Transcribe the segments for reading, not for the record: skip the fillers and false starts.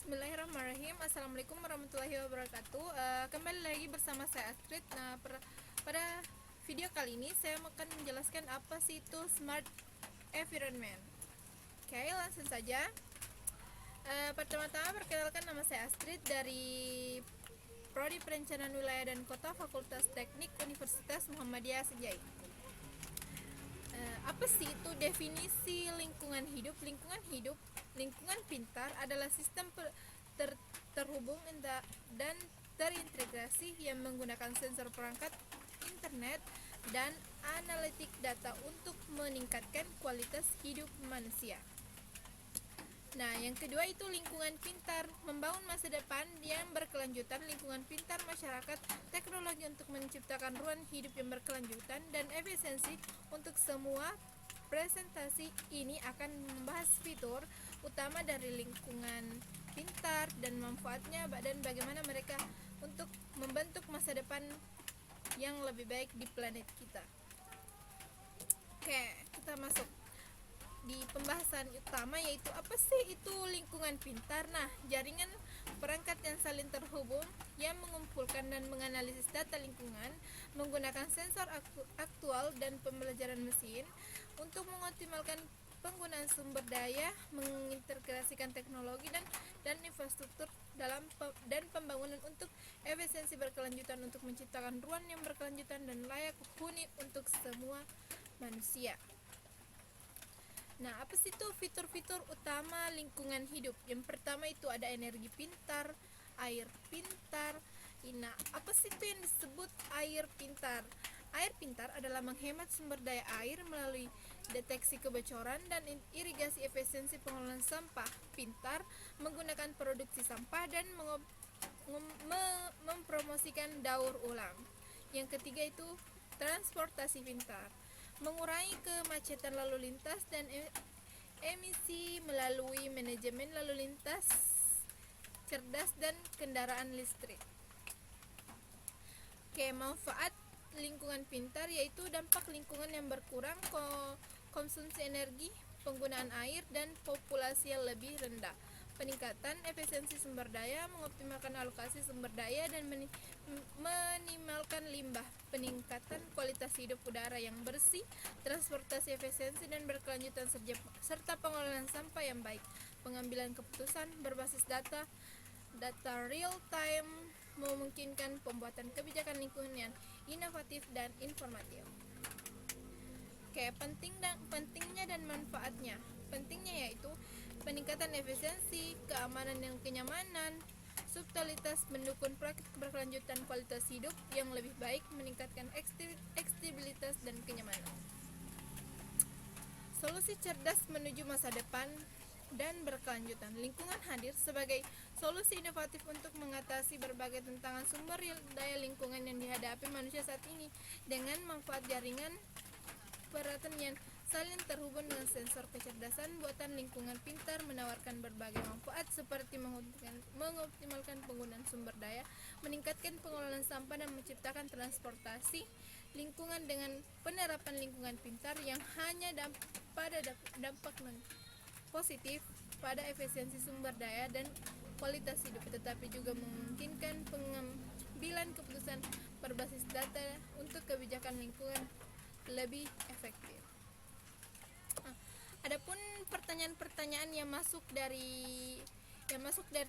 Bismillahirrahmanirrahim. Assalamualaikum warahmatullahi wabarakatuh. Kembali lagi bersama saya Astrid. Nah, pada video kali ini saya akan menjelaskan apa sih itu smart environment. Oke, langsung saja. Pertama-tama perkenalkan, nama saya Astrid dari Prodi Perencanaan Wilayah dan Kota, Fakultas Teknik Universitas Muhammadiyah Sejai. Apa sih itu definisi lingkungan hidup? Lingkungan pintar adalah sistem terhubung dan terintegrasi yang menggunakan sensor perangkat internet dan analitik data untuk meningkatkan kualitas hidup manusia. Nah, yang kedua itu lingkungan pintar, membangun masa depan yang berkelanjutan. Lingkungan pintar masyarakat, teknologi untuk menciptakan ruang hidup yang berkelanjutan dan efisiensi untuk semua. Presentasi ini akan membahas fitur utama dari lingkungan pintar dan manfaatnya dan bagaimana mereka untuk membentuk masa depan yang lebih baik di planet kita. Oke, kita masuk di pembahasan utama, yaitu apa sih itu lingkungan pintar. Nah, jaringan perangkat yang saling terhubung yang mengumpulkan dan menganalisis data lingkungan menggunakan sensor aktual dan pembelajaran mesin untuk mengoptimalkan penggunaan sumber daya, mengintegrasikan teknologi dan infrastruktur dan pembangunan untuk efisiensi berkelanjutan untuk menciptakan ruang yang berkelanjutan dan layak huni untuk semua manusia. Nah, apa sih itu fitur-fitur utama lingkungan hidup? Yang pertama itu ada energi pintar, air pintar. Nah, apa sih itu yang disebut air pintar? Air pintar adalah menghemat sumber daya air melalui deteksi kebocoran dan irigasi. Efisiensi pengelolaan sampah pintar menggunakan produksi sampah dan mempromosikan daur ulang. Yang ketiga itu transportasi pintar, mengurangi kemacetan lalu lintas dan emisi melalui manajemen lalu lintas cerdas dan kendaraan listrik. Oke, manfaat lingkungan pintar yaitu dampak lingkungan yang berkurang, konsumsi energi, penggunaan air dan populasi yang lebih rendah, peningkatan efisiensi sumber daya, mengoptimalkan alokasi sumber daya dan minimalkan limbah, peningkatan kualitas hidup udara yang bersih, transportasi efisiensi dan berkelanjutan serta pengelolaan sampah yang baik, pengambilan keputusan berbasis data real time memungkinkan pembuatan kebijakan lingkungan yang inovatif dan informatif. Oke, pentingnya dan manfaatnya. Pentingnya yaitu peningkatan efisiensi, keamanan dan kenyamanan, subtilitas, mendukung praktik berkelanjutan kualitas hidup yang lebih baik, meningkatkan ekstabilitas dan kenyamanan. Solusi cerdas menuju masa depan dan berkelanjutan. Lingkungan hadir sebagai solusi inovatif untuk mengatasi berbagai tantangan sumber daya lingkungan yang dihadapi manusia saat ini dengan manfaat jaringan peralatan yang saling terhubung dengan sensor kecerdasan buatan. Lingkungan pintar menawarkan berbagai manfaat seperti mengoptimalkan penggunaan sumber daya, meningkatkan pengelolaan sampah dan menciptakan transportasi lingkungan. Dengan penerapan lingkungan pintar yang hanya pada dampak positif pada efisiensi sumber daya dan kualitas hidup, tetapi juga memungkinkan pengambilan keputusan berbasis data untuk kebijakan lingkungan lebih efektif. Adapun pertanyaan-pertanyaan yang masuk dari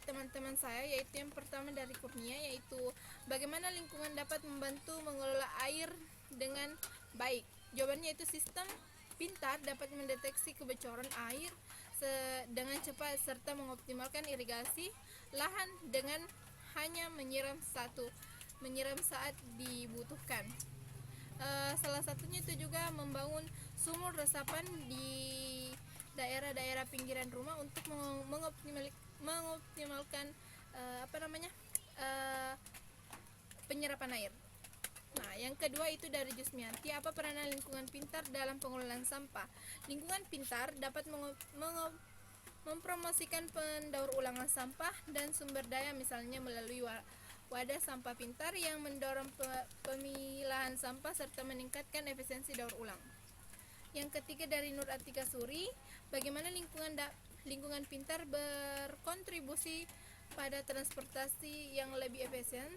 teman-teman saya, yaitu yang pertama dari Kurnia, yaitu bagaimana lingkungan dapat membantu mengelola air dengan baik. Jawabannya itu sistem pintar dapat mendeteksi kebocoran air dengan cepat serta mengoptimalkan irigasi lahan dengan hanya menyiram saat dibutuhkan. Salah satunya itu juga membangun sumur resapan di daerah-daerah pinggiran rumah untuk mengoptimalkan penyerapan air. Nah, yang kedua itu dari Jusmianti, apa peranan lingkungan pintar dalam pengelolaan sampah? Lingkungan pintar dapat mempromosikan pendaur ulangan sampah dan sumber daya, misalnya melalui wadah sampah pintar yang mendorong pemilahan sampah serta meningkatkan efisiensi daur ulang. Yang ketiga dari Nur Atika Suri, bagaimana lingkungan pintar berkontribusi pada transportasi yang lebih efisien?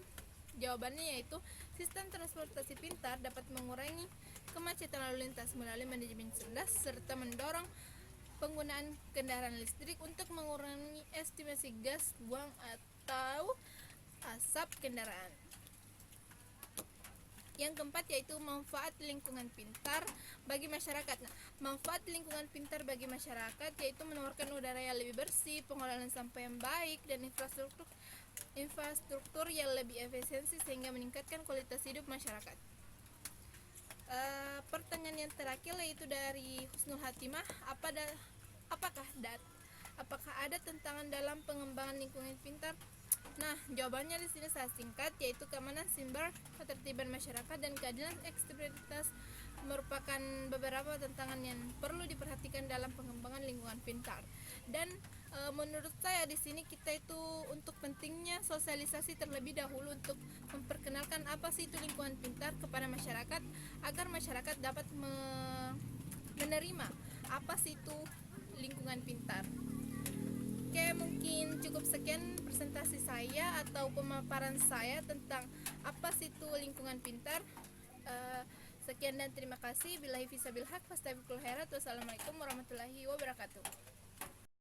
Jawabannya yaitu sistem transportasi pintar dapat mengurangi kemacetan lalu lintas melalui manajemen cerdas serta mendorong penggunaan kendaraan listrik untuk mengurangi estimasi gas buang atau asap kendaraan. Yang keempat yaitu manfaat lingkungan pintar bagi masyarakat. Nah, manfaat lingkungan pintar bagi masyarakat yaitu menawarkan udara yang lebih bersih, pengolahan sampah yang baik, dan infrastruktur yang lebih efisiensi sehingga meningkatkan kualitas hidup masyarakat. Pertanyaan yang terakhir yaitu dari Husnul Hatimah, apakah ada tantangan dalam pengembangan lingkungan pintar? Nah, jawabannya di sini saya singkat, yaitu keamanan siber, ketertiban masyarakat, dan keadilan eksternalitas merupakan beberapa tantangan yang perlu diperhatikan dalam pengembangan lingkungan pintar. Dan menurut saya di sini kita itu untuk pentingnya sosialisasi terlebih dahulu untuk memperkenalkan apa sih itu lingkungan pintar kepada masyarakat agar masyarakat dapat menerima apa sih itu lingkungan pintar. Oke, mungkin cukup sekian presentasi saya atau pemaparan saya tentang apa sih itu lingkungan pintar. Sekian dan terima kasih. Billahi fisabilillah, fastabiqul khairat. Wassalamualaikum warahmatullahi wabarakatuh.